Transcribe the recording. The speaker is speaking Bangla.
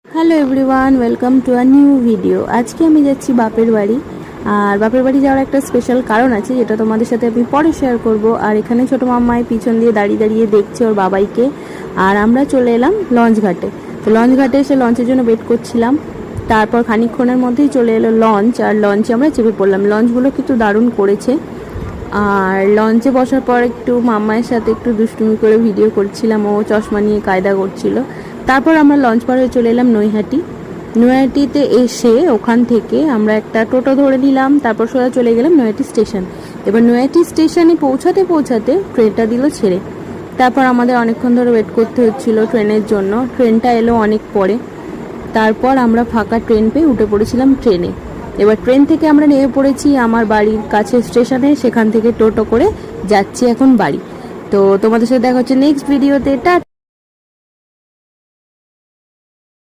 Hello everyone, welcome to a new video. আজকে আমি যাচ্ছি বাপের বাড়ি। আর বাপের বাড়ি যাওয়ার একটা স্পেশাল কারণ আছে, যেটা তোমাদের সাথে আমি পরে শেয়ার করব। আর এখানে ছোটো মাম্মাই পিছন দিয়ে দাঁড়িয়ে দাঁড়িয়ে দেখছে ওর বাবাইকে। আর আমরা চলে এলাম লঞ্চ ঘাটে। তো লঞ্চ ঘাটে এসে লঞ্চের জন্য ওয়েট করছিলাম। তারপর খানিকক্ষণের মধ্যেই চলে এলো লঞ্চ, আর লঞ্চে আমরা চেপে পড়লাম। লঞ্চগুলো কিন্তু দারুণ করেছে। আর লঞ্চে বসার পর একটু মাম্মায়ের সাথে একটু দুষ্টুমি করে ভিডিও করছিলাম, ও চশমা নিয়ে কায়দা করছিল। তারপর আমরা লঞ্চ পার হয়ে চলে এলাম নৈহাটি। নৈহাটিতে এসে ওখান থেকে আমরা একটা টোটো ধরে নিলাম, তারপর সোজা চলে গেলাম নৈহাটি স্টেশন। এবার নৈহাটি স্টেশনে পৌঁছাতে পৌঁছাতে ট্রেনটা দিল ছেড়ে। তারপর আমাদের অনেকক্ষণ ধরে ওয়েট করতে হচ্ছিল ট্রেনের জন্য। ট্রেনটা এলো অনেক পরে। তারপর আমরা ফাঁকা ট্রেন পেয়ে উঠে পড়েছিলাম ট্রেনে। এবার ট্রেন থেকে আমরা নেমে পড়েছি আমার বাড়ির কাছে স্টেশনে, সেখান থেকে টোটো করে যাচ্ছি এখন বাড়ি। তো তোমাদের সাথে দেখা হচ্ছে নেক্সট ভিডিওতে। টাটা।